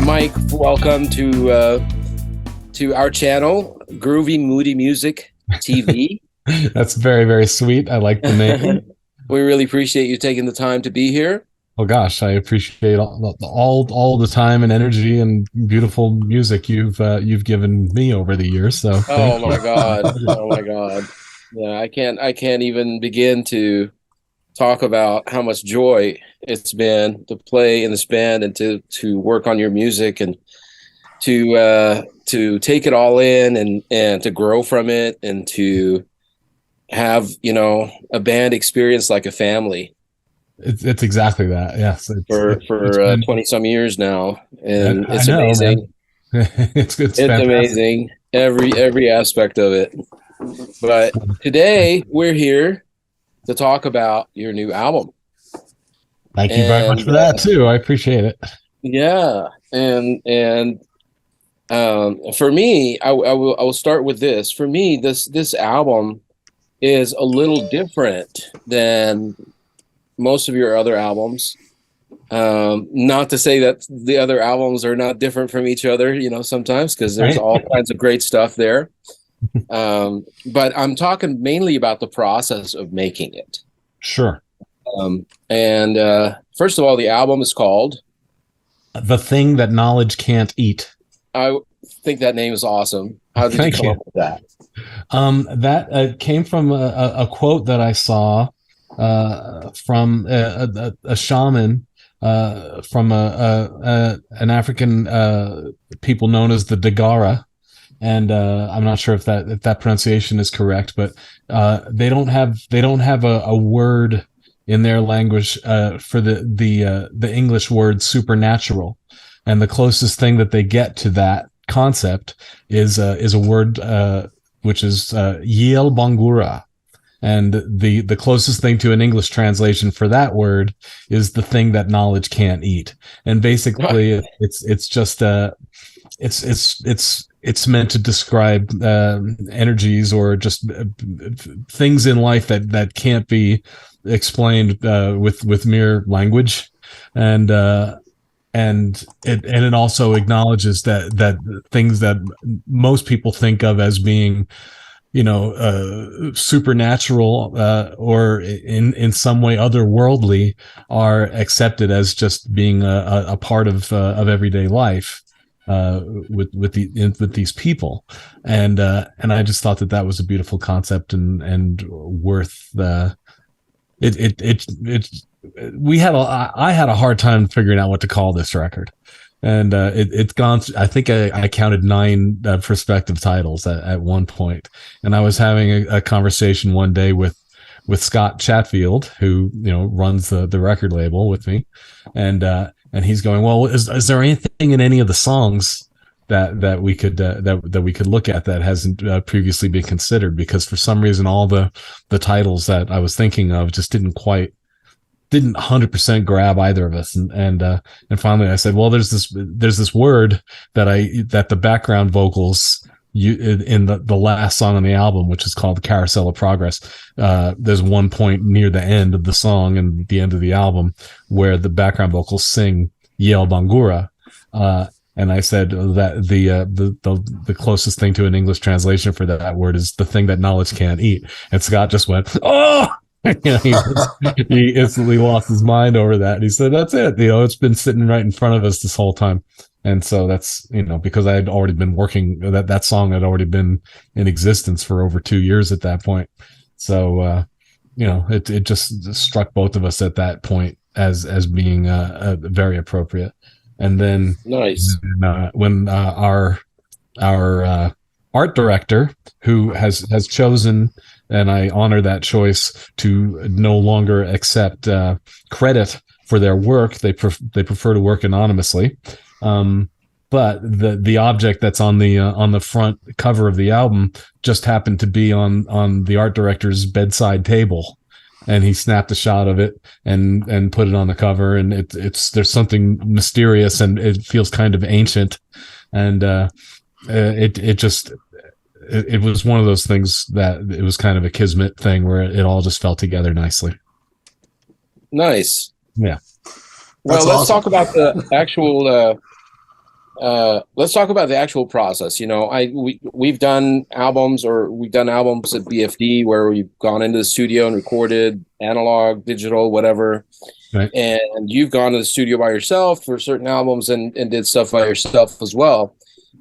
Mike, welcome to our channel, Groovy Moody Music TV. That's very, very sweet. I like the name. We really appreciate you taking the time to be here. Oh gosh, I appreciate all the time and energy and beautiful music you've given me over the years. So oh my God, oh my God, yeah, I can't even begin to talk about how much joy it's been to play in this band and to work on your music and to take it all in and to grow from it and to have, a band experience like a family. It's exactly that. Yes, for 20 some years now, and it's amazing. It's amazing, every aspect of it. But today we're here to talk about your new album. Thank you very much for that too. I appreciate it. Yeah, and for me, I will start with this. For me, this album is a little different than most of your other albums. Not to say that the other albums are not different from each other, sometimes, because there's all kinds of great stuff there. But I'm talking mainly about the process of making it. Sure. First of all, the album is called The Thing That Knowledge Can't Eat. I think that name is awesome. How did you come up with that? That came from a quote that I saw from a shaman from an African people known as the Dagara, and I'm not sure if that pronunciation is correct, but they don't have a word in their language for the English word supernatural, and the closest thing that they get to that concept is a word which is Yel Bangura. And the closest thing to an English translation for that word is the thing that knowledge can't eat. And basically it's just it's meant to describe energies or just things in life that can't be explained with mere language. And it also acknowledges that things that most people think of as being supernatural or in some way otherworldly are accepted as just being a part of everyday life with these people, and I just thought that was a beautiful concept and worth I had a hard time figuring out what to call this record. And it's gone. I think I counted 9 prospective titles at one point, and I was having a conversation one day with Scott Chatfield, who runs the record label with me, and he's going, well, is there anything in any of the songs that we could that we could look at that hasn't previously been considered? Because for some reason all the titles that I was thinking of just didn't 100% grab either of us, and finally I said, well, there's this word that the background vocals in the last song on the album, which is called the Carousel of Progress. There's one point near the end of the song and the end of the album where the background vocals sing Yel Bangura, and I said that the closest thing to an English translation for that word is the thing that knowledge can't eat, and Scott just went, oh. He instantly lost his mind over that. And he said, that's it. It's been sitting right in front of us this whole time. And so that's, because I had already been working, that song had already been in existence for over 2 years at that point. So, it just struck both of us at that point as being very appropriate. And then nice. When our art director, who has chosen, and I honor that choice, to no longer accept credit for their work. They prefer to work anonymously. But the object that's on the front cover of the album just happened to be on the art director's bedside table, and he snapped a shot of it and put it on the cover. And there's something mysterious, and it feels kind of ancient, and it just it was one of those things that it was kind of a kismet thing where it all just fell together nicely. Nice. Yeah. Well, That's let's awesome. talk about the actual. Let's talk about the actual process. You know, we've done albums, or we've done albums at BFD where we've gone into the studio and recorded analog, digital, whatever. Right. And you've gone to the studio by yourself for certain albums and did stuff by yourself as well.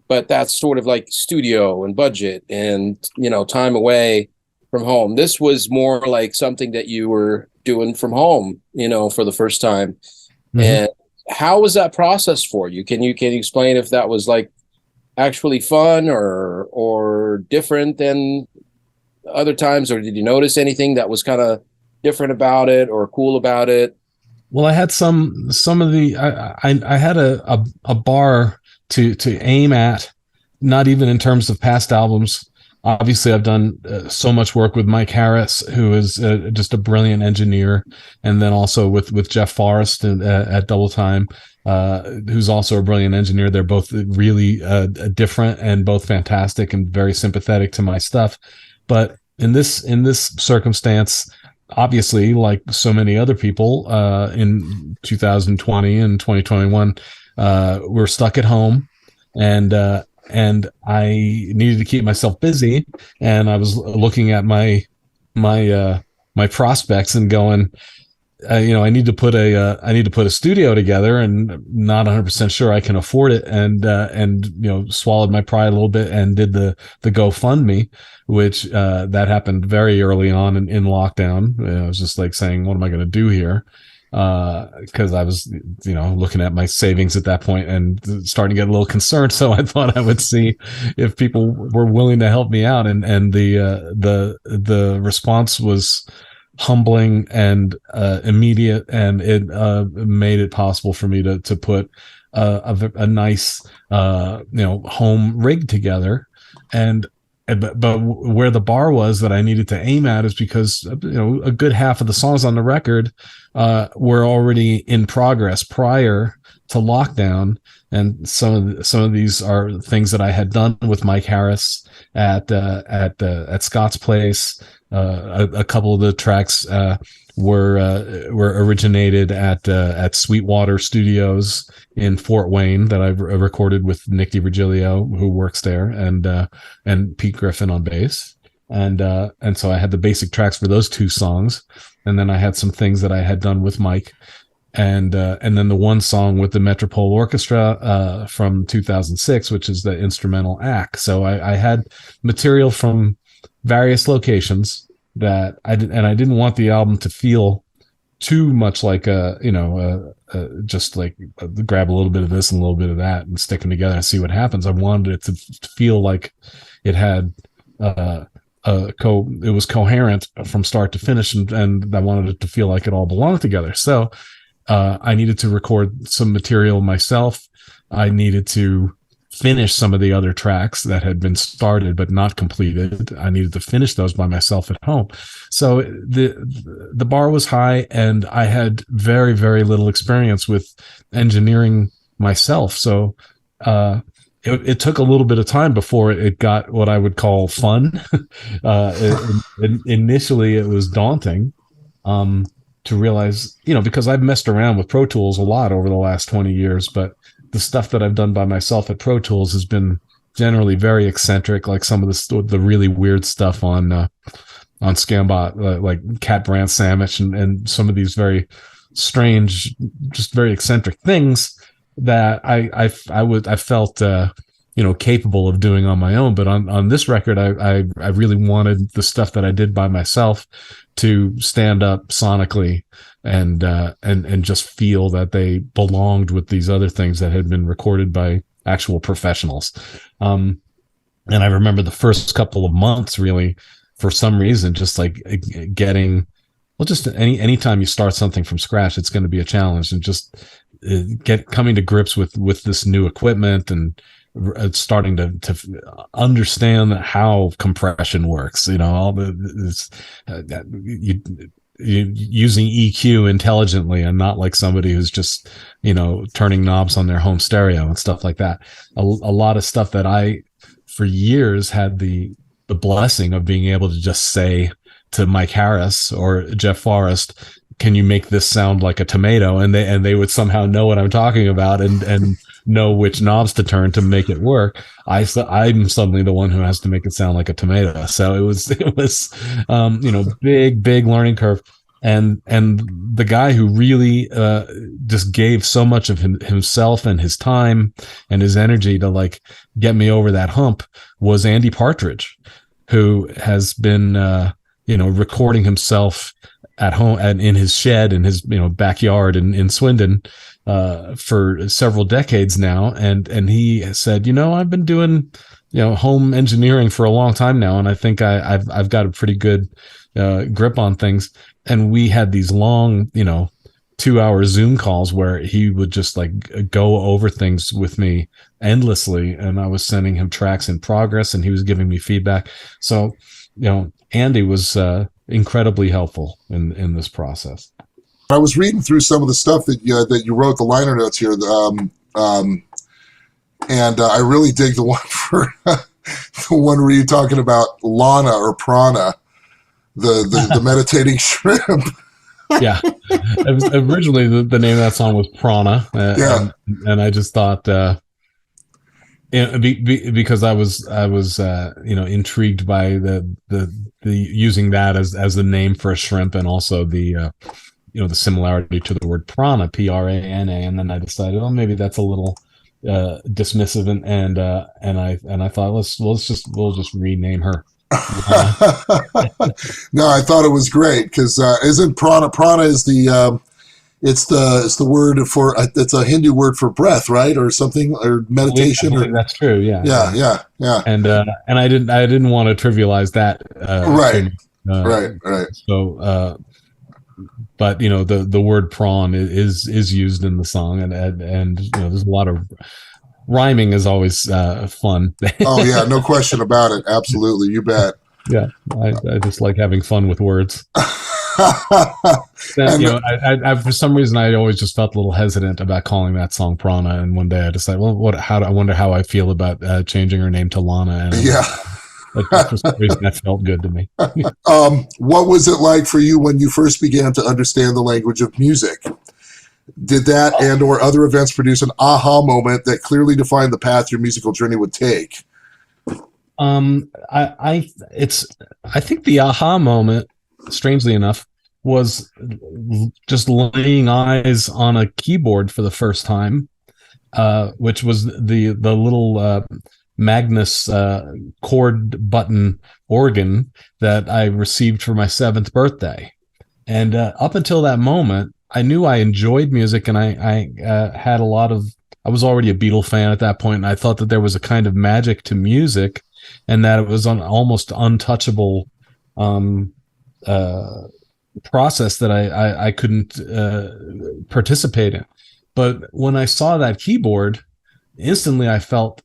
But that's sort of like studio and budget and, you know, time away from home. This was more like something that you were doing from home, you know, for the first time. Mm-hmm. And how was that process for you? Can you explain if that was like actually fun or different than other times, or did you notice anything that was kind of different about it or cool about it? Well, I had some of the I had a bar to aim at, not even in terms of past albums. Obviously, I've done so much work with Mike Harris, who is just a brilliant engineer, and then also with Jeff Forrest at Double Time, who's also a brilliant engineer. They're both really different and both fantastic and very sympathetic to my stuff. But in this circumstance, obviously, like so many other people in 2020 and 2021, we're stuck at home, and I needed to keep myself busy. And I was looking at my prospects and going, I need to put a studio together, and not 100% sure I can afford it. And swallowed my pride a little bit and did the GoFundMe, which that happened very early on in lockdown. I was just like saying, what am I going to do here? Because I was, looking at my savings at that point and starting to get a little concerned. So I thought I would see if people were willing to help me out, and the response was humbling and immediate, and it made it possible for me to put a nice home rig together. But where the bar was that I needed to aim at is because a good half of the songs on the record were already in progress prior to lockdown, and some of these are things that I had done with Mike Harris at Scott's Place. A couple of the tracks were originated at Sweetwater Studios in Fort Wayne that I've recorded with Nick DiVirgilio, who works there, and Pete Griffin on bass. And so I had the basic tracks for those two songs, and then I had some things that I had done with Mike, and then the one song with the Metropole Orchestra from 2006, which is the instrumental act. So I had material from various locations that I didn't want the album to feel too much like just like grab a little bit of this and a little bit of that and stick them together and see what happens. I wanted it to feel like it had it was coherent from start to finish, and I wanted it to feel like it all belonged together. So I needed to record some material myself. I needed to finish some of the other tracks that had been started but not completed. I needed to finish those by myself at home. So the bar was high, and I had very, very little experience with engineering myself. So it took a little bit of time before it got what I would call fun. Initially, it was daunting to realize, because I've messed around with Pro Tools a lot over the last 20 years, but the stuff that I've done by myself at Pro Tools has been generally very eccentric, like some of the really weird stuff on Scambot, like Cat Brand Sandwich, and some of these very strange, just very eccentric things that I felt capable of doing on my own. But on this record, I really wanted the stuff that I did by myself to stand up sonically and just feel that they belonged with these other things that had been recorded by actual professionals. And I remember the first couple of months, really, for some reason, just like getting, well, just anytime you start something from scratch, it's going to be a challenge, and just coming to grips with this new equipment and starting to understand how compression works. All using EQ intelligently, and not like somebody who's just turning knobs on their home stereo and stuff like that. A lot of stuff that I for years had the blessing of being able to just say to Mike Harris or Jeff Forrest, can you make this sound like a tomato? And they would somehow know what I'm talking about and know which knobs to turn to make it work. I'm suddenly the one who has to make it sound like a tomato. So it was big learning curve. And the guy who really just gave so much of himself and his time and his energy to like get me over that hump was Andy Partridge, who has been recording himself at home and in his shed in his backyard in Swindon for several decades now, and he said, I've been doing home engineering for a long time now, and I think I've got a pretty good grip on things. And we had these long 2-hour Zoom calls where he would just like go over things with me endlessly, and I was sending him tracks in progress and he was giving me feedback. So Andy was incredibly helpful in this process. I was reading through some of the stuff that you wrote, the liner notes here, and I really dig the one for the one where you're talking about Lana or Prana, the meditating shrimp. Yeah, it was originally the name of that song was Prana, and I just thought because I was intrigued by the using that as the name for a shrimp, and also the similarity to the word prana, Prana, and then I decided, maybe that's a little dismissive, and I thought we'll just rename her. No, I thought it was great because isn't prana is the it's the word for it's a Hindu word for breath, right, or something, or meditation. I think that's true. Yeah. And I didn't want to trivialize that. Right. So, but the word prawn is used in the song, and there's a lot of rhyming is always fun. Oh yeah, no question about it. Absolutely, you bet. Yeah, I just like having fun with words. I for some reason I always just felt a little hesitant about calling that song Prana, and one day I decided, I wonder how I feel about changing her name to Lana, and for some reason that felt good to me. What was it like for you when you first began to understand the language of music? Did that and or other events produce an aha moment that clearly defined the path your musical journey would take? I think the aha moment, strangely enough, was just laying eyes on a keyboard for the first time, which was the little Magnus chord button organ that I received for my 7th birthday. And up until that moment, I knew I enjoyed music, and I had a lot of. I was already a Beatle fan at that point, and I thought that there was a kind of magic to music, and that it was an almost untouchable process that I couldn't participate in. But when I saw that keyboard, instantly I felt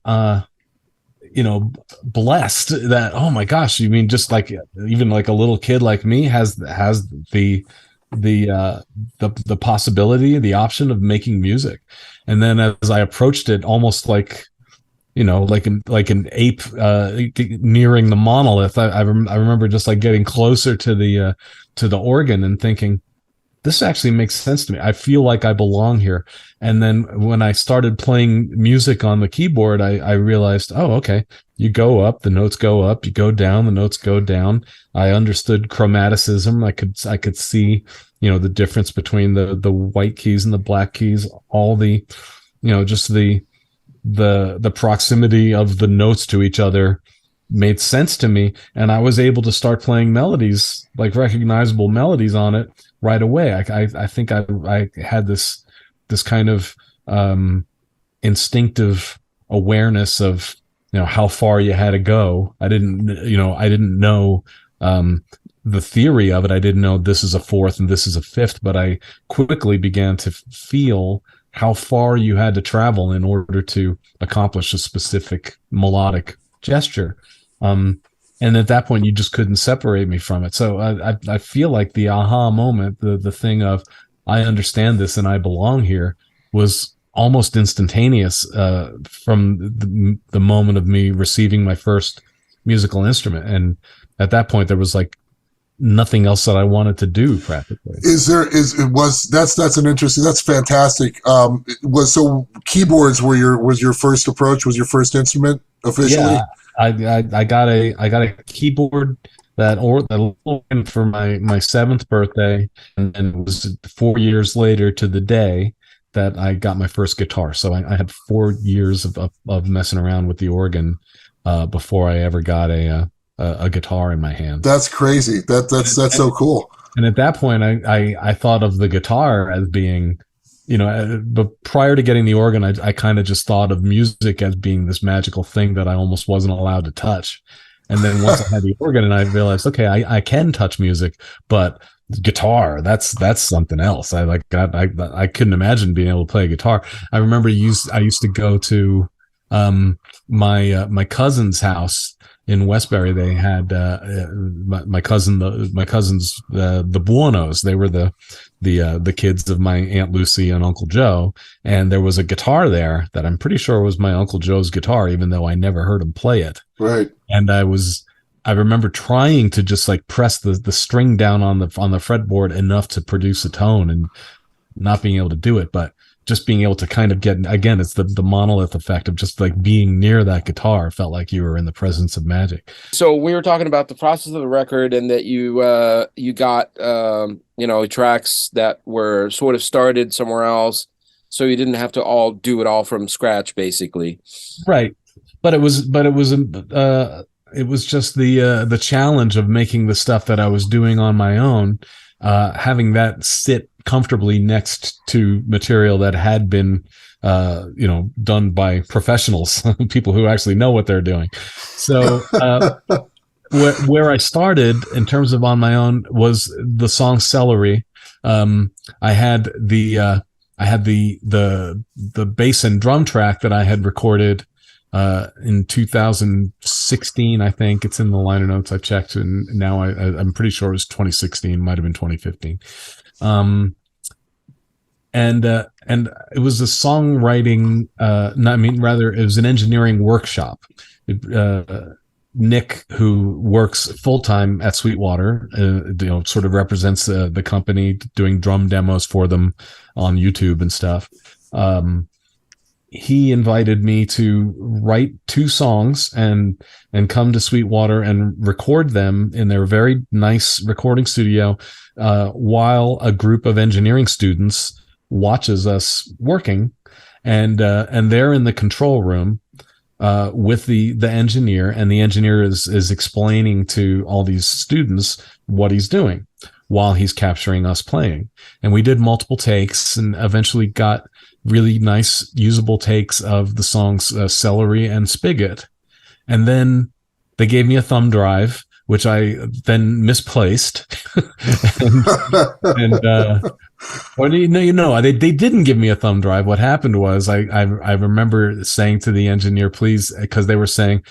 blessed that, oh my gosh, you mean just like even like a little kid like me has the possibility, the option of making music. And then as I approached it, almost like like an ape nearing the monolith, I remember just like getting closer to the organ and thinking, this actually makes sense to me. I feel like I belong here. And then when I started playing music on the keyboard, I realized, oh, okay, you go up, the notes go up, you go down, the notes go down. I understood chromaticism. I could see, the difference between the white keys and the black keys, all the, just the proximity of the notes to each other made sense to me. And I was able to start playing melodies, like recognizable melodies on it right away. I think I had this kind of instinctive awareness of how far you had to go. I didn't know the theory of it. I didn't know this is a 4th and this is a 5th, but I quickly began to feel how far you had to travel in order to accomplish a specific melodic gesture. And at that point, you just couldn't separate me from it. So I feel like the aha moment, the thing of I understand this and I belong here, was almost instantaneous from the moment of me receiving my first musical instrument. And at that point, there was like nothing else that I wanted to do practically. That's an interesting, that's fantastic. So keyboards was your first approach, was your first instrument officially? Yeah, I got a keyboard that organ for my seventh birthday, and it was 4 years later to the day that I got my first guitar. So I had 4 years of messing around with the organ before I ever got a guitar in my hand. That's crazy. That's so cool. And at that point, I thought of the guitar as being, but prior to getting the organ, I kind of just thought of music as being this magical thing that I almost wasn't allowed to touch. And then once I had the organ, and I realized, okay, I can touch music, but guitar, that's something else. I couldn't imagine being able to play a guitar. I remember I used to go to my cousin's house in Westbury. They had my cousins, the Buonos. They were the kids of my Aunt Lucy and Uncle Joe, and there was a guitar there that I'm pretty sure was my Uncle Joe's guitar, even though I never heard him play it. Right. And I remember trying to just like press the string down on the fretboard enough to produce a tone, and not being able to do it, but just being able to kind of get, again, it's the monolith effect of just like being near that guitar felt like you were in the presence of magic. So we were talking about the process of the record, and that you got tracks that were sort of started somewhere else, so you didn't have to do it all from scratch, basically. Right, but it was just the challenge of making the stuff that I was doing on my own, having that sit comfortably next to material that had been done by professionals, people who actually know what they're doing. So where I started in terms of on my own was the song Celery. I had the bass and drum track that I had recorded in 2016. I think it's in the liner notes. I checked, and now I'm pretty sure it was 2016, might have been 2015. And it was a songwriting, it was an engineering workshop. Nick, who works full-time at Sweetwater, sort of represents the company, doing drum demos for them on YouTube and stuff. He invited me to write 2 songs and come to Sweetwater and record them in their very nice recording studio, while a group of engineering students watches us working, and they're in the control room with the engineer, and the engineer is explaining to all these students what he's doing while he's capturing us playing. And we did multiple takes, and eventually got really nice usable takes of the songs Celery and Spigot. And then they gave me a thumb drive, which I then misplaced. They didn't give me a thumb drive. What happened was I remember saying to the engineer, please, because they were saying,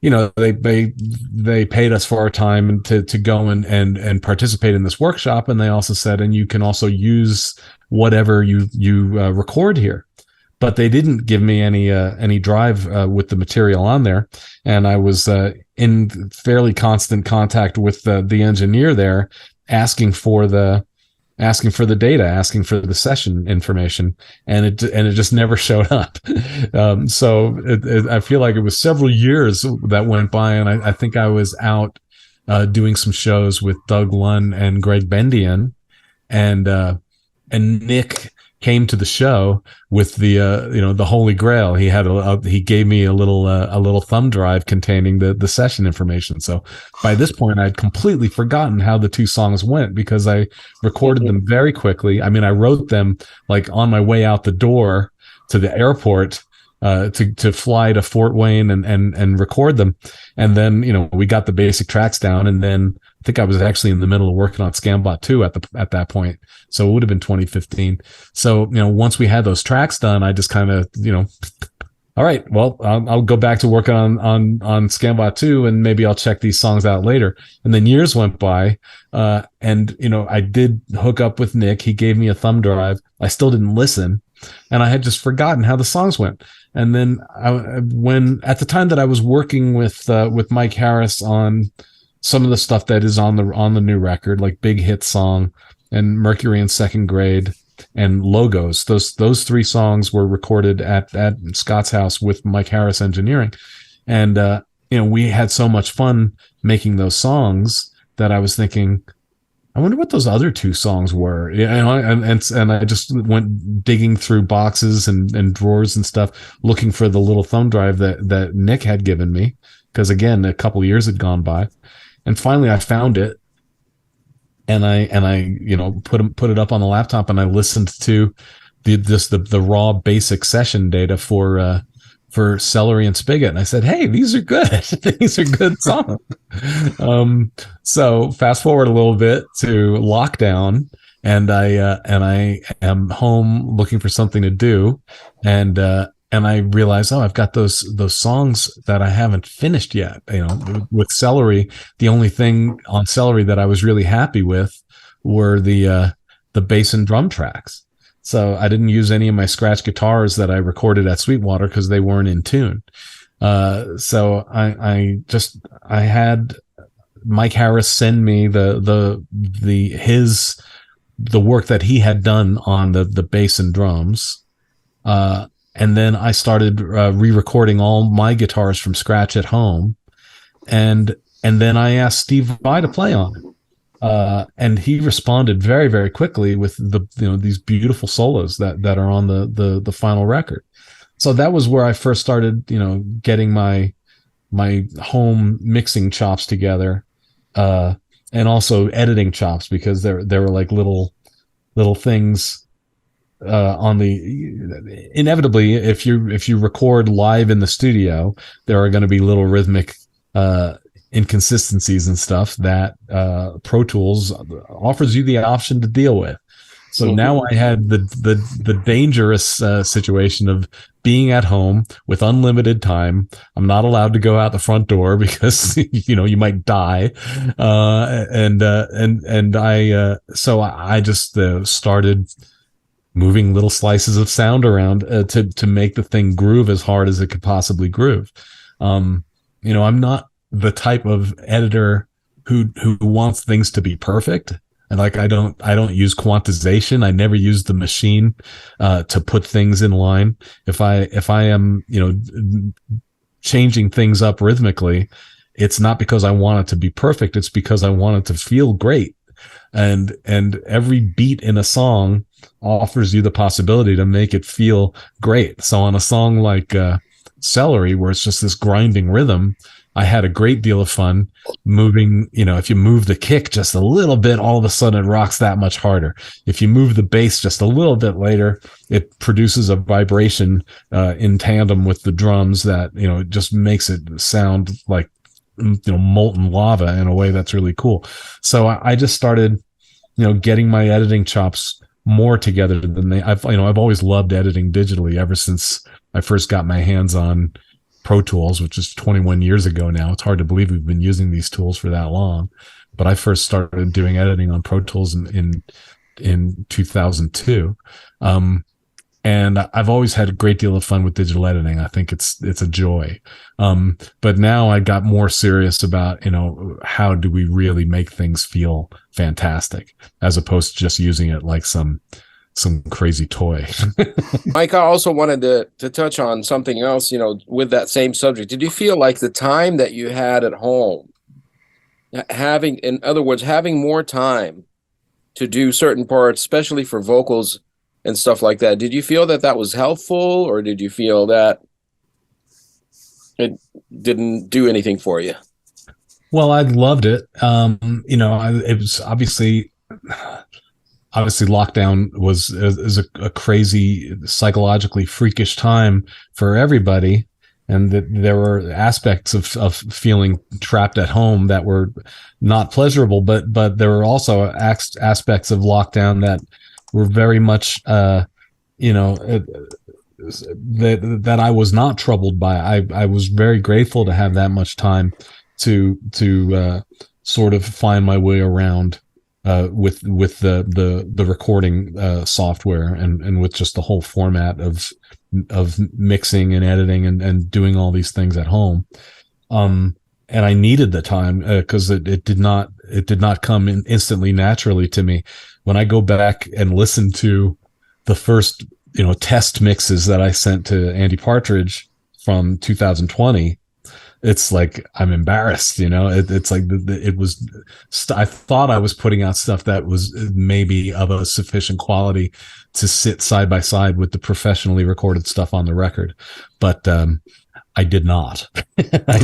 they paid us for our time to go and participate in this workshop, and they also said, and you can also use whatever you record here. But they didn't give me any drive with the material on there, and I was in fairly constant contact with the engineer there, asking for the data, asking for the session information, and it just never showed up. So I feel like it was several years that went by, and I think I was out doing some shows with Doug Lunn and Greg Bendian, and Nick came to the show with the Holy Grail. He gave me a little thumb drive containing the session information. So by this point, I'd completely forgotten how the 2 songs went, because I recorded them very quickly. I mean, I wrote them like on my way out the door to the airport to fly to Fort Wayne and record them. And then, we got the basic tracks down, and then I think I was actually in the middle of working on Scambot 2 at that point. So it would have been 2015. So, once we had those tracks done, I just kind of, all right, well, I'll go back to working on Scambot 2, and maybe I'll check these songs out later. And then years went by, and I did hook up with Nick. He gave me a thumb drive. I still didn't listen. and I had just forgotten how the songs went. And then when at the time that I was working with Mike Harris on some of the stuff that is on the new record, like Big Hit Song and Mercury in Second Grade and Logos, those three songs were recorded at Scott's house with Mike Harris engineering. And we had so much fun making those songs that I was thinking, I wonder what those other two songs were. And I just went digging through boxes and drawers and stuff, looking for the little thumb drive that Nick had given me, because again, a couple years had gone by, and finally I found it, and I put it up on the laptop, and I listened to the raw basic session data for Celery and Spigot, and I said, "Hey, these are good. These are good songs." So fast forward a little bit to lockdown, and I am home looking for something to do, and I realized, I've got those songs that I haven't finished yet. With Celery, the only thing on Celery that I was really happy with were the bass and drum tracks. So I didn't use any of my scratch guitars that I recorded at Sweetwater because they weren't in tune. So I had Mike Harris send me the work that he had done on the bass and drums. And then I started re-recording all my guitars from scratch at home. And then I asked Steve Vai to play on it. And he responded very, very quickly with these beautiful solos that are on the final record. So that was where I first started, getting my home mixing chops together, and also editing chops, because there were like little things on the, inevitably, if you record live in the studio, there are going to be little rhythmic inconsistencies and stuff that Pro Tools offers you the option to deal with. So now I had the dangerous situation of being at home with unlimited time. I'm not allowed to go out the front door because you might die, and I just started moving little slices of sound around to make the thing groove as hard as it could possibly groove. I'm not the type of editor who wants things to be perfect. And I don't use quantization. I never use the machine to put things in line. If I am, changing things up rhythmically, it's not because I want it to be perfect. It's because I want it to feel great. And every beat in a song offers you the possibility to make it feel great. So on a song like Celery, where it's just this grinding rhythm, I had a great deal of fun moving. If you move the kick just a little bit, all of a sudden it rocks that much harder. If you move the bass just a little bit later, it produces a vibration in tandem with the drums that, it just makes it sound like, molten lava in a way that's really cool. So I just started, getting my editing chops more together than I've always loved editing digitally ever since I first got my hands on Pro Tools, which is 21 years ago now. It's hard to believe we've been using these tools for that long, but I first started doing editing on Pro Tools in 2002. And I've always had a great deal of fun with digital editing. I think it's a joy. But now I got more serious about, how do we really make things feel fantastic, as opposed to just using it like some crazy toy. Mike, I also wanted to touch on something else, with that same subject. Did you feel like the time that you had at home, in other words, having more time to do certain parts, especially for vocals and stuff like that, did you feel that was helpful, or did you feel that it didn't do anything for you? Well, I loved it. It was obviously lockdown is a crazy, psychologically freakish time for everybody. And that there were aspects of feeling trapped at home that were not pleasurable, but there were also aspects of lockdown that were very much, that I was not troubled by. I was very grateful to have that much time to sort of find my way around with the recording software and with just the whole format of mixing and editing and doing all these things at home. And I needed the time because it did not come in instantly naturally to me. When I go back and listen to the first test mixes that I sent to Andy Partridge from 2020, it's like I'm embarrassed. It's like it was. I thought I was putting out stuff that was maybe of a sufficient quality to sit side by side with the professionally recorded stuff on the record, but I did not. I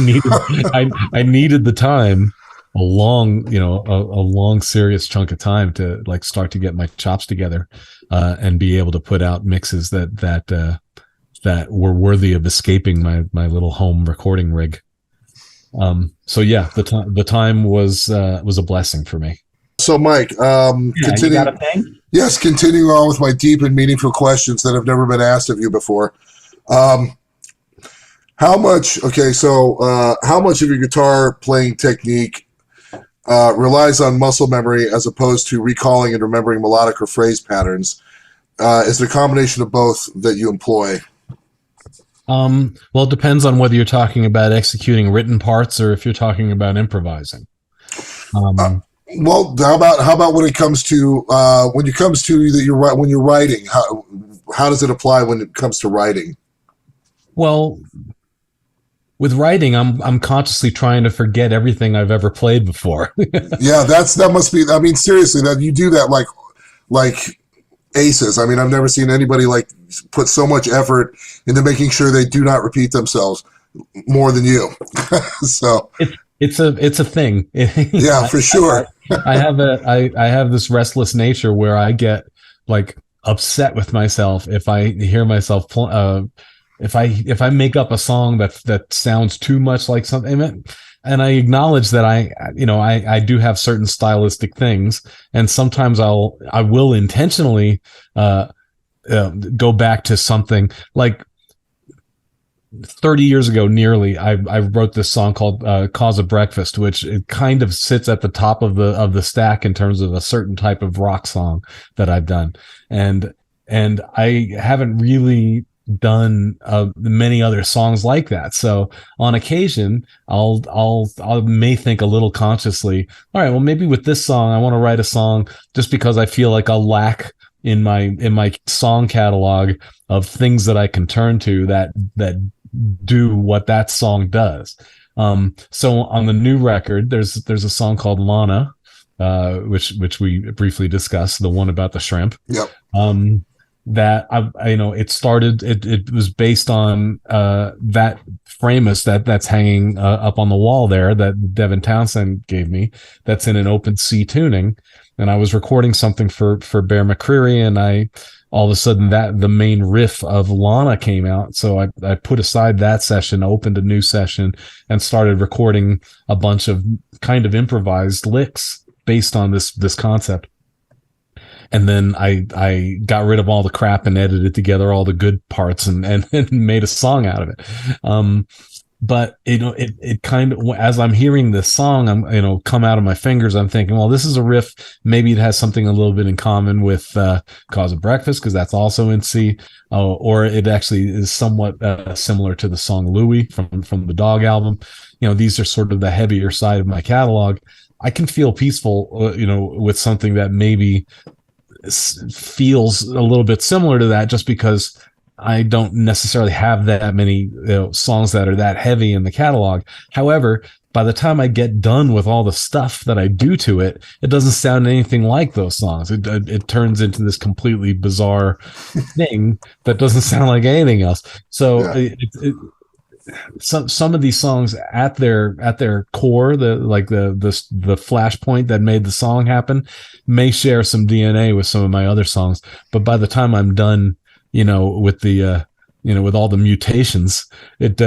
needed the time, a long serious chunk of time to like start to get my chops together and be able to put out mixes that were worthy of escaping my little home recording rig. So yeah, the time was a blessing for me. So Mike, You got a thing? Yes, continuing on with my deep and meaningful questions that have never been asked of you before. How much of your guitar playing technique relies on muscle memory as opposed to recalling and remembering melodic or phrase patterns? Is it a combination of both that you employ? Well, it depends on whether you're talking about executing written parts or if you're talking about improvising. Well, how about when it comes to when you're writing? How does it apply when it comes to writing? Well, with writing, I'm consciously trying to forget everything I've ever played before. Yeah, that must be. I mean, seriously, that you do that like aces. I mean, I've never seen anybody like put so much effort into making sure they do not repeat themselves more than you. So it's a thing. Yeah, for sure. I have this restless nature where I get like upset with myself if I hear myself if I make up a song that sounds too much like something, and I acknowledge that I do have certain stylistic things, and sometimes I will intentionally go back to something like 30 years ago nearly. I wrote this song called Cause of Breakfast, which it kind of sits at the top of the stack in terms of a certain type of rock song that I've done, and I haven't really done many other songs like that. So on occasion I may think a little consciously, all right, well, maybe with this song I want to write a song just because I feel like I'll lack in my song catalog of things that I can turn to that do what that song does. So on the new record there's a song called Lana, which we briefly discussed, the one about the shrimp. Yep. That it was based on that Framus that's hanging up on the wall there that Devin Townsend gave me, that's in an open C tuning, and I was recording something for Bear McCreary, and I all of a sudden that the main riff of Lana came out, so I put aside that session, opened a new session, and started recording a bunch of kind of improvised licks based on this concept. And then I got rid of all the crap and edited together all the good parts and made a song out of it. But it kind of, as I'm hearing this song, I'm come out of my fingers, I'm thinking, well, this is a riff. Maybe it has something a little bit in common with Cause of Breakfast, because that's also in C, or it actually is somewhat similar to the song Louie from the Dog album. These are sort of the heavier side of my catalog. I can feel peaceful, with something that maybe feels a little bit similar to that, just because I don't necessarily have that many songs that are that heavy in the catalog. However, by the time I get done with all the stuff that I do to it, it doesn't sound anything like those songs. It turns into this completely bizarre thing that doesn't sound like anything else. So yeah. Some of these songs at their core, the flashpoint that made the song happen, may share some DNA with some of my other songs. But by the time I'm done, with the with all the mutations, it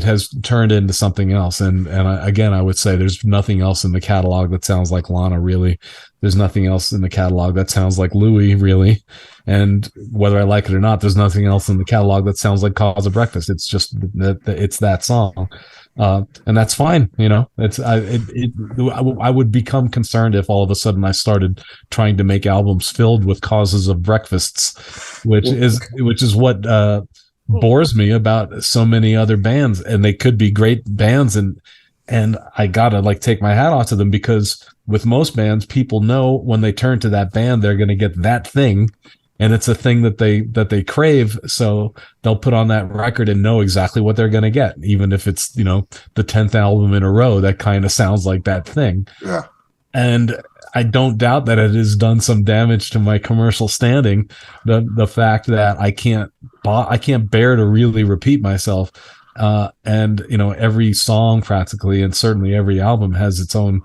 has turned into something else. And I would say there's nothing else in the catalog that sounds like Lana, really. There's nothing else in the catalog that sounds like Louie, really. And whether I like it or not, there's nothing else in the catalog that sounds like Cause of Breakfast. It's just that it's that song. and that's fine. I would become concerned if all of a sudden I started trying to make albums filled with causes of breakfasts, which is what bores me about so many other bands, and they could be great bands, and I gotta like take my hat off to them, because with most bands, people know when they turn to that band, they're going to get that thing, and it's a thing that they crave. So they'll put on that record and know exactly what they're going to get, even if it's, the 10th album in a row that kind of sounds like that thing. Yeah. And I don't doubt that it has done some damage to my commercial standing. The fact that I can't bear to really repeat myself. And every song practically, and certainly every album, has its own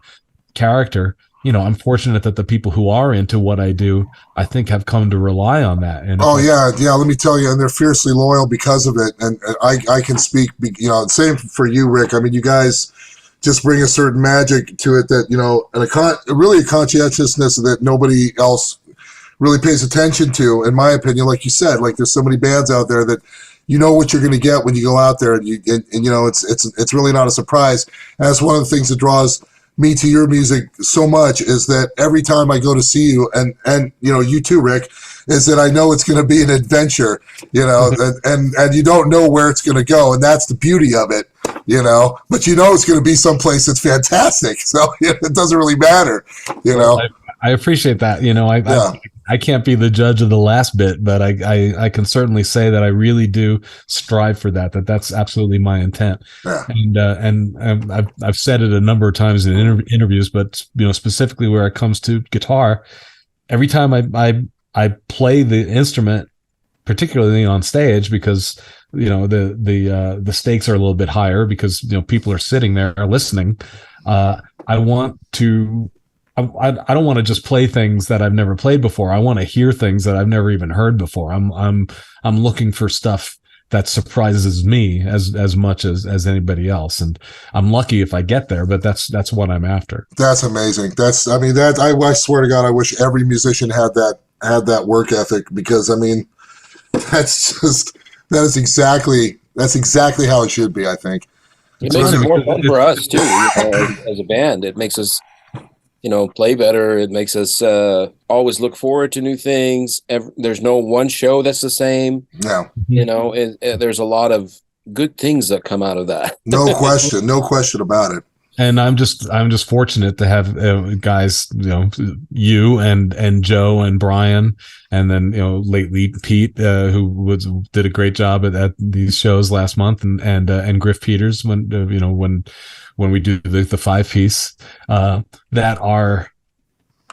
character. I'm fortunate that the people who are into what I do, I think, have come to rely on that. And yeah. Let me tell you, and they're fiercely loyal because of it. And I can speak, same for you, Rick. I mean, you guys just bring a certain magic to it that, and really a conscientiousness that nobody else really pays attention to, in my opinion. Like you said, like there's so many bands out there that what you're going to get when you go out there, and it's really not a surprise. And that's one of the things that draws me to your music so much, is that every time I go to see you, and you too, Rick, is that I know it's going to be an adventure, and you don't know where it's going to go, and that's the beauty of it, but it's going to be someplace that's fantastic, so it doesn't really matter, I appreciate that. I can't be the judge of the last bit, but I can certainly say that I really do strive for that. That's absolutely my intent. Yeah. And I've said it a number of times in interviews, but specifically where it comes to guitar, every time I play the instrument, particularly on stage, because the stakes are a little bit higher, because people are sitting there listening. I don't want to just play things that I've never played before. I want to hear things that I've never even heard before. I'm looking for stuff that surprises me as much as anybody else, and I'm lucky if I get there. But that's what I'm after. That's amazing. I swear to God, I wish every musician had that work ethic, because that's exactly how it should be, I think. It makes it more fun for us too, as a band. It makes us play better. It makes us always look forward to new things. There's no one show that's the same. No. There's a lot of good things that come out of that. No question about it. And I'm just fortunate to have guys, you and Joe and Brian, and then lately Pete, who did a great job at these shows last month, and Griff Peters when we do the 5-piece,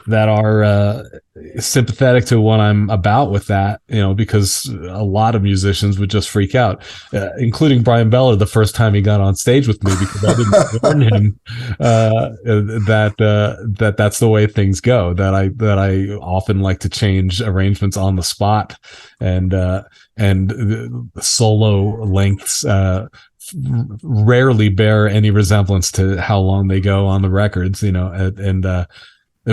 that are sympathetic to what I'm about with that, because a lot of musicians would just freak out, including Brian Beller the first time he got on stage with me, because I didn't warn him that that's the way things go, that I often like to change arrangements on the spot, and solo lengths rarely bear any resemblance to how long they go on the records, It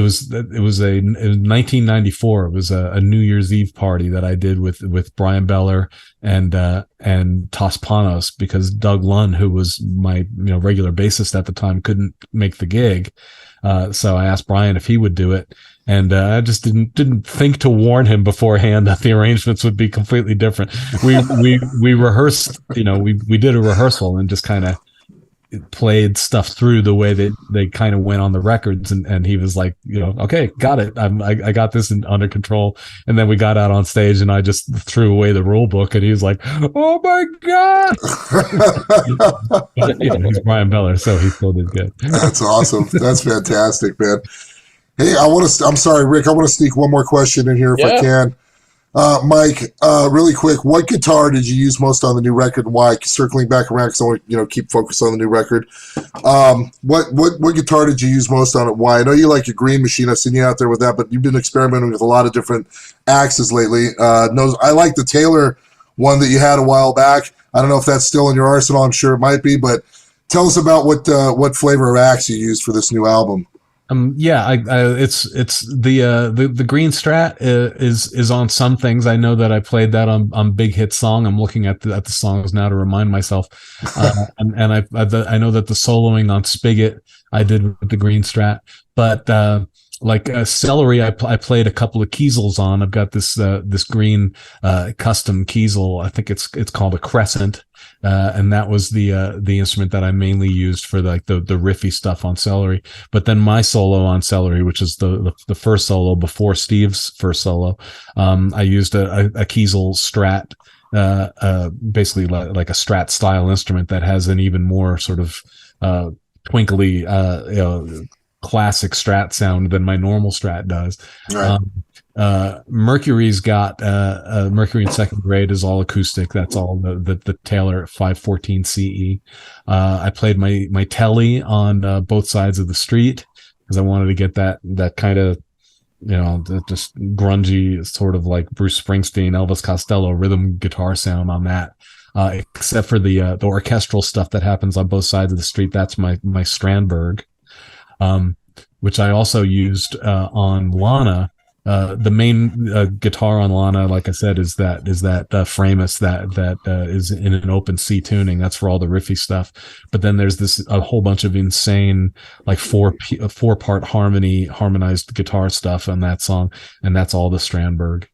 was in 1994. It was a New Year's Eve party that I did with Brian Beller and Tos Panos, because Doug Lunn, who was my regular bassist at the time, couldn't make the gig. So I asked Brian if he would do it, and I just didn't think to warn him beforehand that the arrangements would be completely different. We rehearsed, we did a rehearsal and just kind of played stuff through the way that they kind of went on the records, and he was like, okay, got it, I got this under control. And then we got out on stage, and I just threw away the rule book, and he was like, oh my god. He's Brian Beller, so he still did good. That's awesome. That's fantastic, man. Hey, I'm sorry, Rick, I want to sneak one more question in here if I can. Mike, really quick, what guitar did you use most on the new record, and why? Circling back around, because I want to, keep focused on the new record. What guitar did you use most on it? Why? I know you like your Green Machine. I've seen you out there with that, but you've been experimenting with a lot of different axes lately. I like the Taylor one that you had a while back. I don't know if that's still in your arsenal. I'm sure it might be, but tell us about what flavor of axe you used for this new album. Yeah, it's the green Strat is on some things. I know that I played that on Big Hit Song. I'm looking at the songs now to remind myself, and I know that the soloing on Spigot I did with the green Strat, but Celery, I played a couple of Kiesels on. I've got this green custom Kiesel. I think it's called a Crescent. And that was the instrument that I mainly used for the riffy stuff on Celery. But then my solo on Celery, which is the first solo before Steve's first solo, I used a Kiesel Strat, basically like a Strat style instrument that has an even more sort of twinkly, classic Strat sound than my normal Strat does. Right. Mercury's got Mercury in second grade is all acoustic. That's all the Taylor 514 CE. I played my Telly on both sides of the street because I wanted to get that kind of, just grungy, sort of like Bruce Springsteen, Elvis Costello rhythm guitar sound on that. Except for the orchestral stuff that happens on both sides of the street. That's my Strandberg, which I also used on Lana. The main guitar on Lana, like I said, is that Framus that is in an open C tuning. That's for all the riffy stuff. But then there's a whole bunch of insane like four part harmonized guitar stuff on that song, and that's all the Strandberg.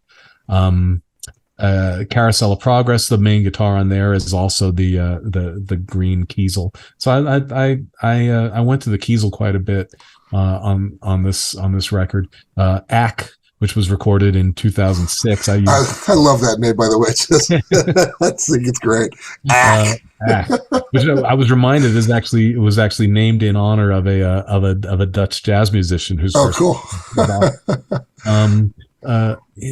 Carousel of Progress, the main guitar on there is also the green Kiesel. So I went to the Kiesel quite a bit on this record. Ack, which was recorded in 2006. I love that name, by the way. I think it's great. Ack, which I was reminded was actually named in honor of a Dutch jazz musician who's cool.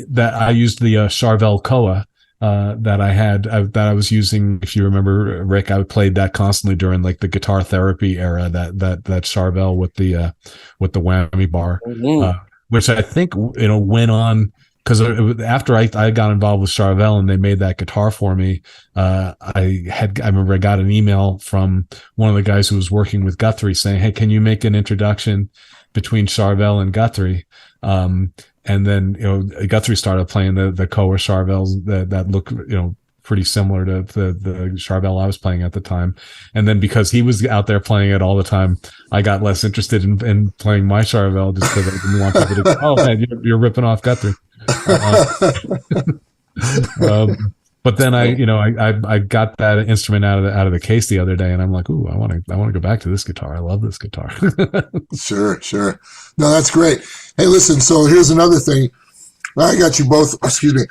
That I used the Charvel Koa that I had that I was using. If you remember, Rick, I played that constantly during like the guitar therapy era. That Charvel with the whammy bar, which I think went on because after I got involved with Charvel and they made that guitar for me. I remember I got an email from one of the guys who was working with Guthrie saying, "Hey, can you make an introduction between Charvel and Guthrie?" And then, Guthrie started playing the Koa Charvels that look, pretty similar to the Charvel I was playing at the time. And then because he was out there playing it all the time, I got less interested in playing my Charvel just because I didn't want people to go, "Oh man, you're ripping off Guthrie." But then I got that instrument out of the case the other day, and I'm like, "Ooh, I want to go back to this guitar. I love this guitar." Sure. No, that's great. Hey, listen. So here's another thing. I got you both. Excuse me.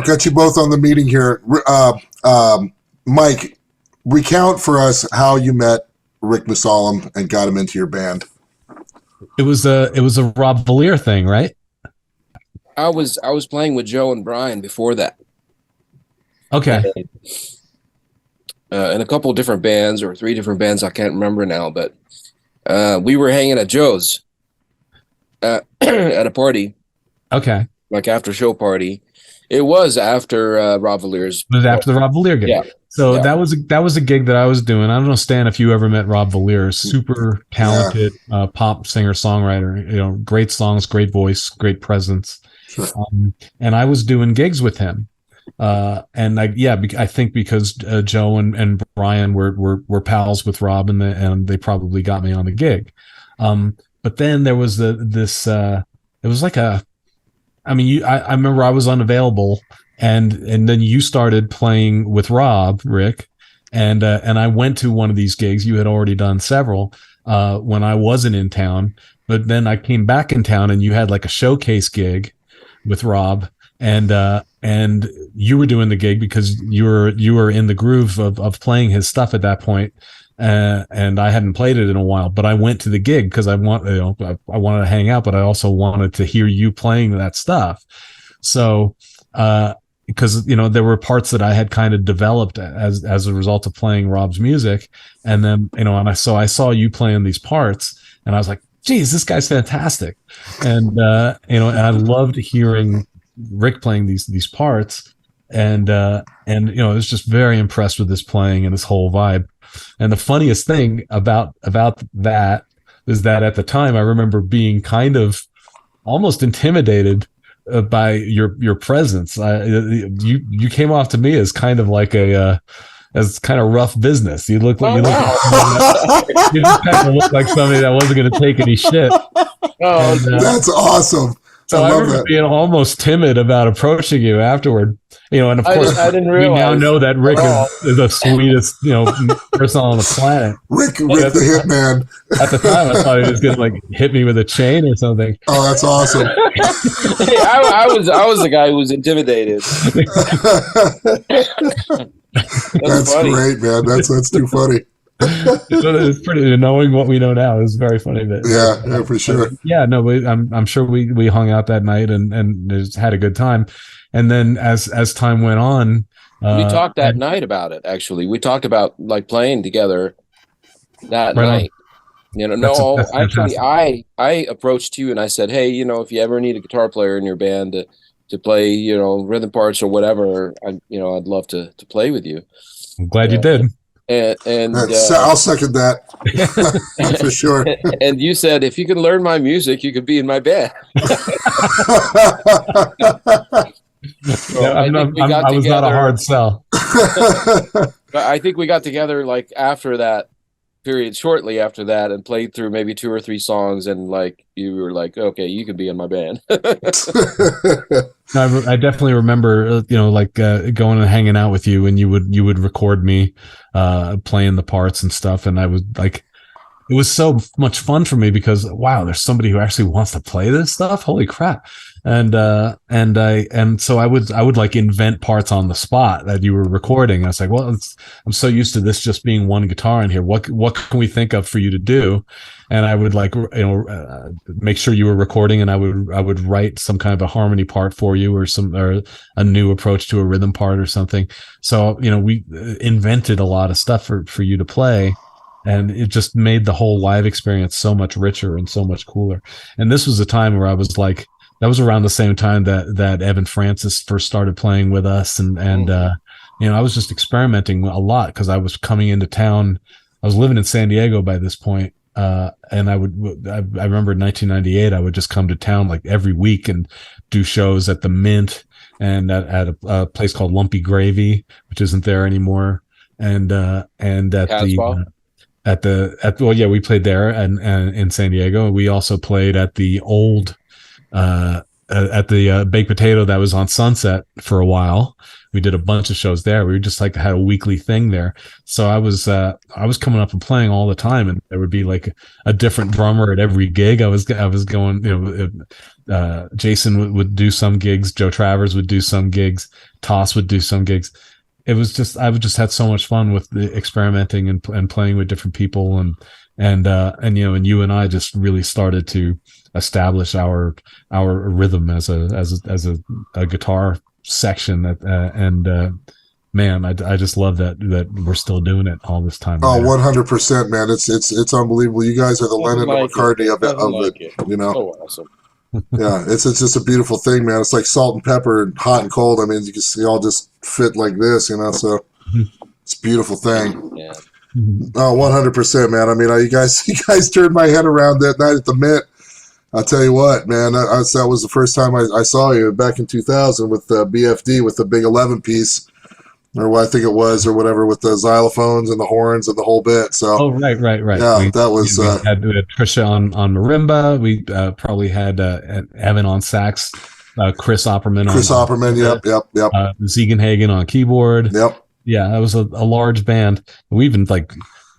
Got you both on the meeting here. Mike, recount for us how you met Rick Masalam and got him into your band. It was a Rob Valier thing, right? I was playing with Joe and Brian before that. Okay. In a couple of different bands or 3 different bands, I can't remember now, but we were hanging at Joe's at a party. Okay. Like after show party. It was after Rob Valier's. It was after the Rob Valier gig. Yeah. So that was a gig that I was doing. I don't know, Stan, if you ever met Rob Valier. Super talented pop singer songwriter. Great songs, great voice, great presence. Sure. And I was doing gigs with him. I think because Joe and Brian were pals with Rob, and they probably got me on the gig. But then there was it was like I remember I was unavailable, and then you started playing with Rob, Rick, and I went to one of these gigs. You had already done several when I wasn't in town, but then I came back in town, and you had like a showcase gig with Rob. And you were doing the gig because you were in the groove of playing his stuff at that point, and I hadn't played it in a while. But I went to the gig because I wanted to hang out, but I also wanted to hear you playing that stuff. So because there were parts that I had kind of developed as a result of playing Rob's music, and then and I saw you playing these parts, and I was like, "Geez, this guy's fantastic," and and I loved hearing Rick playing these parts, and I was just very impressed with his playing and his whole vibe. And the funniest thing about that is that at the time I remember being kind of almost intimidated by your presence. You came off to me as kind of like as kind of rough business. You look like you kind of look like somebody that wasn't going to take any shit. That's awesome. So I remember being almost timid about approaching you afterward. And of course, I didn't realize. We now know that Rick is the sweetest, person on the planet. Rick the hitman. At the time, I thought he was going to like hit me with a chain or something. Oh, that's awesome. I was the guy who was intimidated. That's funny. Great, man. That's too funny. It's pretty, knowing what we know now is very funny. But yeah, for sure. Yeah, no, I'm sure we hung out that night and just had a good time. And then as time went on, we talked that night about it. Actually, we talked about like playing together that night. Actually, I approached you and I said, hey, if you ever need a guitar player in your band to play, rhythm parts or whatever, I'd love to play with you. I'm glad you did. And I'll second that for sure. And you said, if you could learn my music, you could be in my band. I was not a hard sell. But I think we got together like after that period, shortly after that, and played through maybe 2 or 3 songs, and like you were like, okay, you could be in my band. I definitely remember, going and hanging out with you, and you would record me playing the parts and stuff, and I was like, it was so much fun for me because wow, there's somebody who actually wants to play this stuff. Holy crap! And so I would like invent parts on the spot that you were recording. I was like, well, I'm so used to this just being one guitar in here. What can we think of for you to do? And I would like make sure you were recording, and I would write some kind of a harmony part for you, or a new approach to a rhythm part or something. So we invented a lot of stuff for you to play. And it just made the whole live experience so much richer and so much cooler. And this was a time where I was like, that was around the same time that Evan Francis first started playing with us. And I was just experimenting a lot because I was coming into town. I was living in San Diego by this point. And I remember in 1998, I would just come to town like every week and do shows at the Mint and at a place called Lumpy Gravy, which isn't there anymore. And at Casbah? We played there and in San Diego. We also played at the old at the Baked Potato that was on Sunset for a while. We did a bunch of shows there. We just like had a weekly thing there. So I was coming up and playing all the time, and there would be like a different drummer at every gig. I was going, Jason would do some gigs, Joe Travers would do some gigs, Toss would do some gigs. It was just, I would just had so much fun with the experimenting and playing with different people and you and I just really started to establish our rhythm as a guitar section man, I just love that we're still doing it all this time. Oh, 100%, man. It's unbelievable. You guys are the Lennon and McCartney of it. So awesome. Yeah, it's just a beautiful thing, man. It's like salt and pepper and hot and cold. I mean, you can see all just fit like this, so it's a beautiful thing. Yeah. Oh, 100%, man. I mean, you guys turned my head around that night at the Mint. I'll tell you what, man, that was the first time I saw you back in 2000 with the BFD with the big 11 piece, or what I think it was, or whatever, with the xylophones and the horns and the whole bit. So, right. Yeah, that was. We had Trisha on marimba. We probably had Evan on sax, Chris Opperman. Yep. Ziegenhagen on keyboard. Yep. Yeah, that was a large band. We even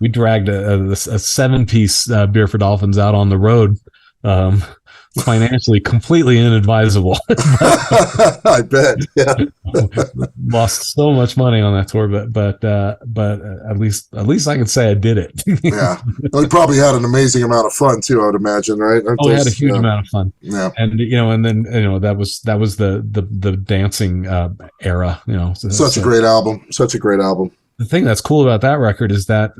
we dragged a 7-piece Beer for Dolphins out on the road. Financially completely inadvisable. I bet. Yeah. Lost so much money on that tour, but at least I can say I did it. Yeah. We probably had an amazing amount of fun too, I would imagine, right? We had a huge amount of fun. Yeah. And then that was the dancing era, Such a great album. the thing that's cool about that record is that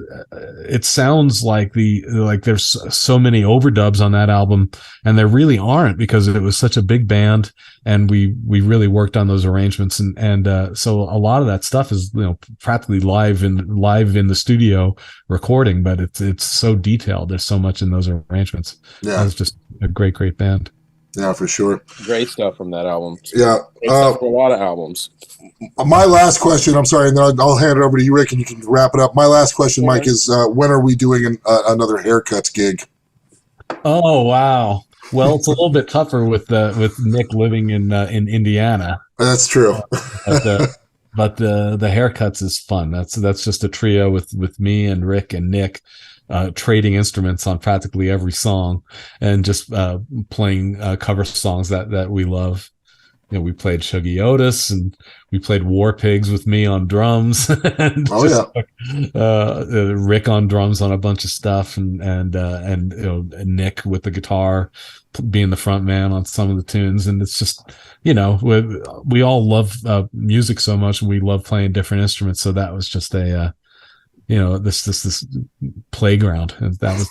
it sounds like there's so many overdubs on that album, and there really aren't, because it was such a big band, and we really worked on those arrangements, and so a lot of that stuff is, practically live in the studio recording, but it's so detailed. There's so much in those arrangements. Yeah, it's just a great band. Yeah, for sure. Great stuff from that album. Yeah, great stuff for a lot of albums. My last question, I'm sorry, and then I'll hand it over to you, Rick, and you can wrap it up. My last question, Mike, is when are we doing another haircuts gig? Oh, wow. Well, it's a little bit tougher with Nick living in Indiana. That's true. But the haircuts is fun. That's just a trio with me and Rick and Nick, trading instruments on practically every song, and just playing cover songs that we love. We played Shuggy Otis, and we played War Pigs with me on drums, and Rick on drums on a bunch of stuff, and Nick with the guitar, being the front man on some of the tunes. And it's just, we all love music so much, and we love playing different instruments. So that was just a this playground, and that was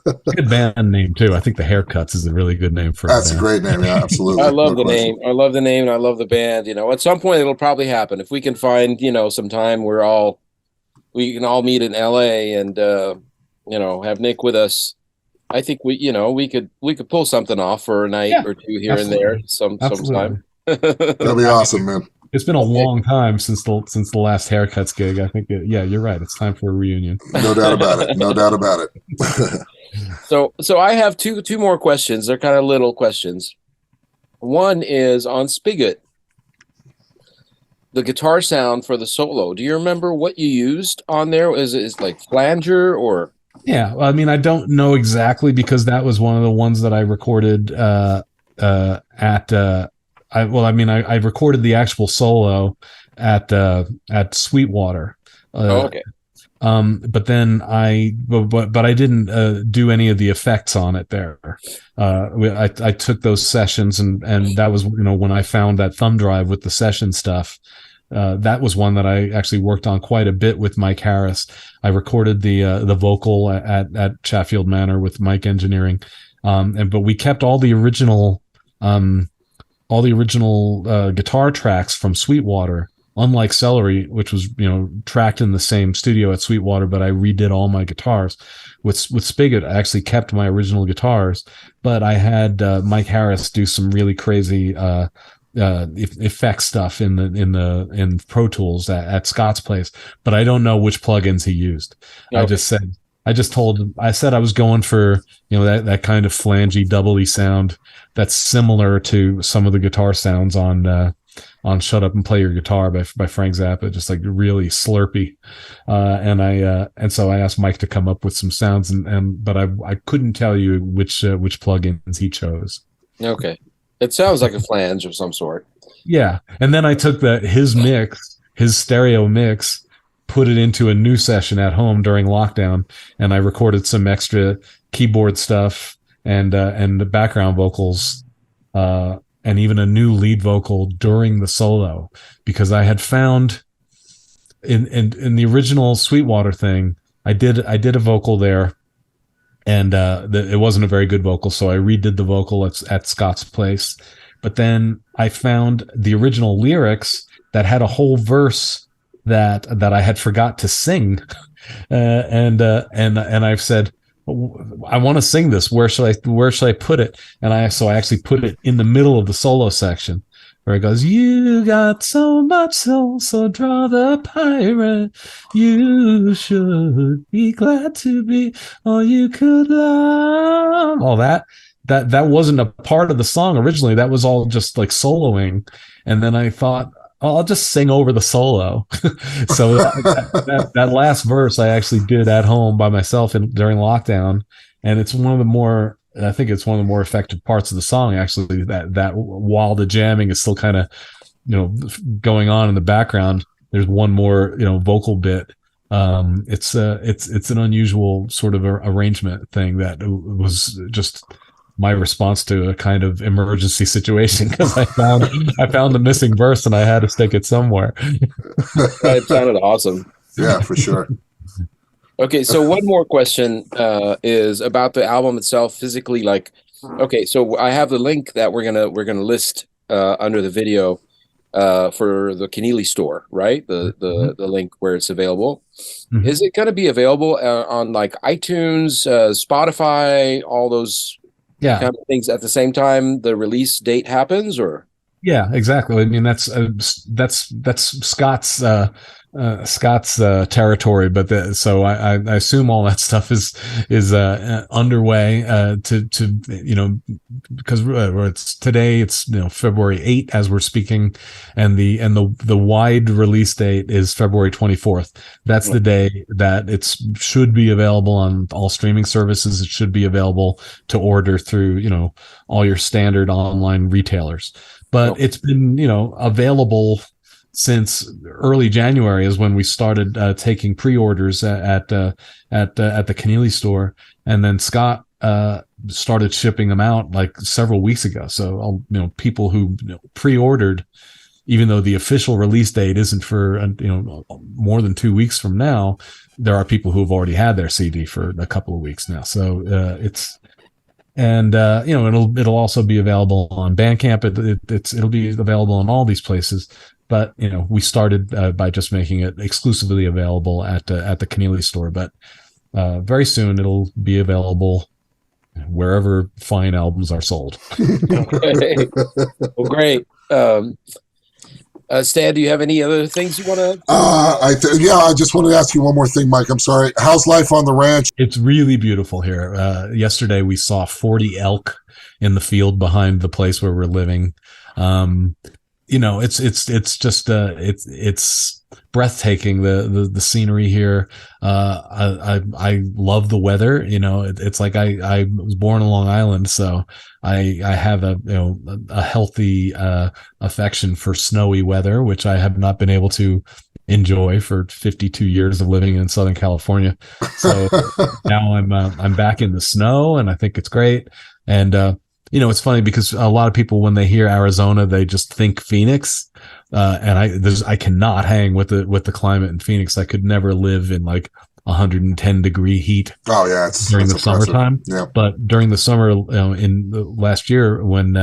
a good band name too. I think the Haircuts is a really good name for that's a great name. Yeah, absolutely. I love the name. I love the name, and I love the band. At some point it'll probably happen if we can find some time we can all meet in LA and have Nick with us. I think we could pull something off for a night or two here and there sometime. That'd be awesome, man. It's been a long time since the last Haircuts gig. I think you're right. It's time for a reunion. No doubt about it. No doubt about it. So I have two more questions. They're kind of little questions. One is on Spigot, the guitar sound for the solo. Do you remember what you used on there? Is it like flanger or? Yeah, I mean, I don't know exactly, because that was one of the ones that I recorded I recorded the actual solo at Sweetwater. Okay. But then I didn't do any of the effects on it there. I took those sessions, and that was when I found that thumb drive with the session stuff. That was one that I actually worked on quite a bit with Mike Harris. I recorded the vocal at Chatfield Manor with Mike Engineering, but we kept all the original guitar tracks from Sweetwater, unlike Celery, which was tracked in the same studio at Sweetwater, but I redid all my guitars. With Spigot, I actually kept my original guitars, but I had Mike Harris do some really crazy effect stuff in Pro Tools at Scott's place, but I don't know which plugins he used. Okay. I said I was going for that kind of flangy, doubly sound that's similar to some of the guitar sounds on "Shut Up and Play Your Guitar" by Frank Zappa, just like really slurpy. And so I asked Mike to come up with some sounds, but I couldn't tell you which plugins he chose. Okay, it sounds like a flange of some sort. Yeah, and then I took his stereo mix, put it into a new session at home during lockdown, and I recorded some extra keyboard stuff and the background vocals, and even a new lead vocal during the solo, because I had found in the original Sweetwater thing, I did a vocal there, and it wasn't a very good vocal, so I redid the vocal at Scott's place. But then I found the original lyrics that had a whole verse that I had forgot to sing, and I've said, I want to sing this. Where should I put it? And I actually put it in the middle of the solo section, where it goes, "You got so much soul, so draw the pirate. You should be glad to be all you could love." All that wasn't a part of the song originally. That was all just like soloing. And then I thought, I'll just sing over the solo. So that last verse I actually did at home by myself during lockdown, and it's one of the more effective parts of the song, actually, that while the jamming is still kind of going on in the background, there's one more vocal bit. It's an unusual sort of arrangement thing that was just my response to a kind of emergency situation, because I found the missing verse and I had to stick it somewhere. It sounded awesome. Yeah, for sure. Okay, so one more question is about the album itself physically. Like, okay, so I have the link that we're gonna list under the video for the Keneally store, right? The link where it's available. Mhm. Is it gonna be available on like iTunes, Spotify, all those Yeah. kind of things at the same time the release date happens, or? Yeah, exactly. I mean, that's Scott's territory, but so I assume all that stuff is underway to because it's today, it's February 8th as we're speaking, and the wide release date is February 24th. That's the day that it should be available on all streaming services. It should be available to order through all your standard online retailers. But it's been, available since early January is when we started taking pre-orders at the Keneally store, and then Scott started shipping them out like several weeks ago. So people who pre-ordered, even though the official release date isn't for more than 2 weeks from now, there are people who have already had their CD for a couple of weeks now. So it's. And it'll also be available on Bandcamp. It'll be available in all these places. But we started by just making it exclusively available at the Keneally store. But very soon it'll be available wherever fine albums are sold. Okay. Well, great. Stan, do you have any other things you want to? I just wanted to ask you one more thing, Mike. I'm sorry. How's life on the ranch? It's really beautiful here. Yesterday we saw 40 elk in the field behind the place where we're living. It's just it's breathtaking, the scenery here. I love the weather. It's like I was born on Long Island, so I have a healthy affection for snowy weather, which I have not been able to enjoy for 52 years of living in Southern California. So now I'm back in the snow, and I think it's great. And it's funny because a lot of people, when they hear Arizona, they just think Phoenix. And I cannot hang with the climate in Phoenix. I could never live in like 110-degree heat. Oh yeah, during the summertime. Yeah, but during the summer, in the last year, when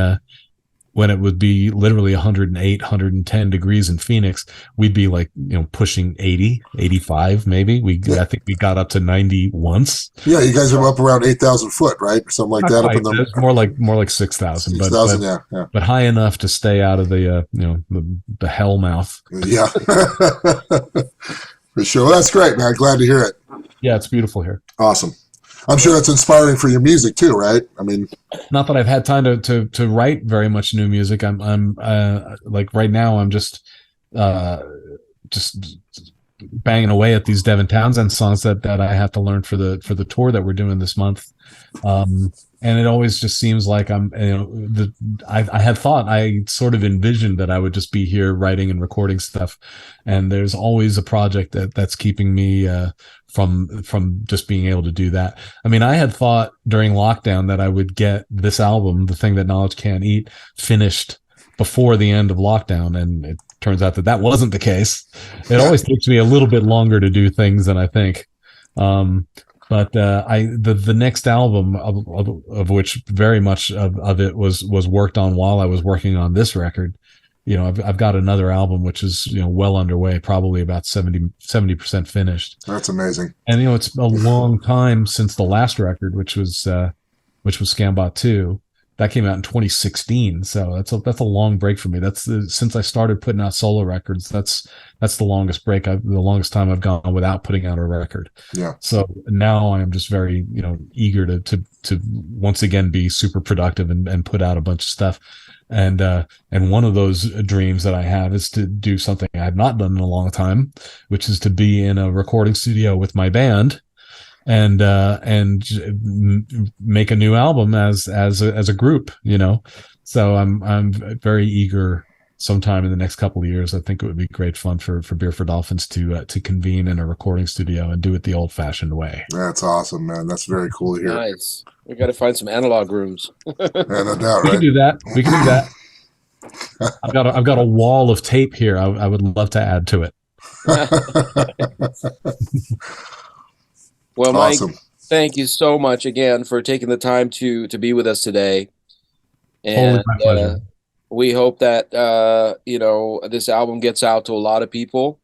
it would be literally 108, 110 degrees in Phoenix, we'd be like, pushing 80, 85, maybe. I think we got up to 90 once. Yeah, you guys are up around 8,000 foot, right? Or something like Not that. quite. Up in the More like 6,000. 6,000, yeah. But high enough to stay out of the hell mouth. Yeah. For sure. Well, that's great, man. Glad to hear it. Yeah, it's beautiful here. Awesome. I'm sure that's inspiring for your music too, right? I mean, not that I've had time to write very much new music. I'm like right now I'm just banging away at these Devin Townsend songs that I have to learn for the tour that we're doing this month. And it always just seems like I had thought, I sort of envisioned that I would just be here writing and recording stuff, and there's always a project that's keeping me from just being able to do that. I mean, I had thought during lockdown that I would get this album, The Thing That Knowledge Can't Eat, finished before the end of lockdown, and it turns out that wasn't the case. It always takes me a little bit longer to do things than I think. But the next album of which very much of it was worked on while I was working on this record. I've got another album which is well underway, probably about 70% finished. That's amazing. And it's a long time since the last record, which was Scambot 2. That came out in 2016, so that's a long break for me. Since I started putting out solo records, that's the longest break. The longest time I've gone without putting out a record. Yeah. So now I'm just very eager to once again be super productive and put out a bunch of stuff. And one of those dreams that I have is to do something I have not done in a long time, which is to be in a recording studio with my band and make a new album as a group, So I'm very eager sometime in the next couple of years. I think it would be great fun for Beer for Dolphins to convene in a recording studio and do it the old fashioned way. That's awesome, man. That's very cool to hear. Nice. We got to find some analog rooms. Yeah, no doubt, We right? can do that. I've got a wall of tape here. I would love to add to it. Well, Mike, Awesome. thank you so much again for taking the time to be with us today. Totally And my pleasure. we hope that this album gets out to a lot of people.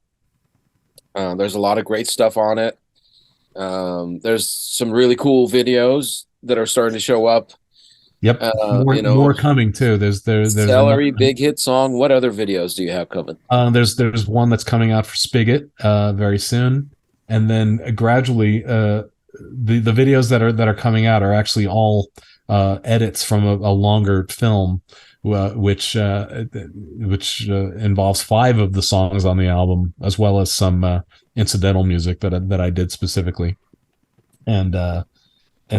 There's a lot of great stuff on it. There's some really cool videos that are starting to show up. Yep, more coming too. There's another, Celery, big hit song. What other videos do you have coming? there's one that's coming out for Spigot very soon, and then gradually the videos that are coming out are actually all edits from a longer film, which involves 5 of the songs on the album, as well as some incidental music that I did specifically, and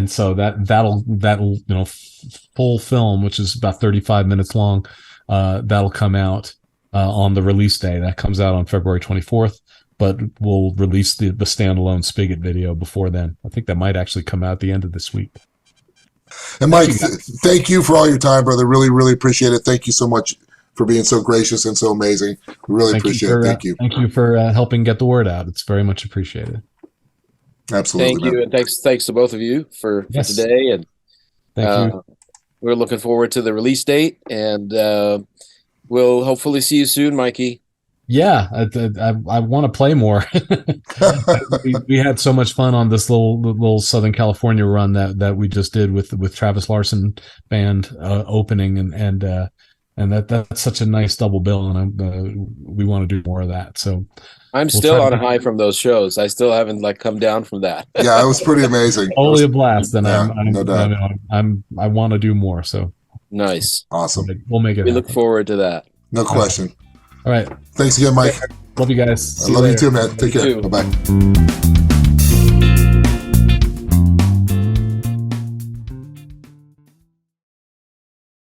so that'll full film, which is about 35 minutes long, that'll come out on the release day. That comes out on February 24th, but we'll release the standalone Spigot video before then. I think that might actually come out at the end of this week. And Mike, thank you for all your time, brother. Really, really appreciate it. Thank you so much for being so gracious and so amazing. We really appreciate it. Thank you. Thank you for helping get the word out. It's very much appreciated. Absolutely. Thank you, and thanks to both of you for today. And thank you. We're looking forward to the release date, and we'll hopefully see you soon, Mikey. Yeah, I want to play more. we had so much fun on this little Southern California run that we just did with Travis Larson band opening, and that's such a nice double bill, and we want to do more of that. So I'm still on a high from those shows. I still haven't come down from that. Yeah, it was pretty amazing. Totally a blast, and no doubt. I want to do more. So nice, awesome. We'll make it. We look forward to that. No question. All right. Thanks again, Mike. Love you guys. I love you too, man. Take care. Bye bye.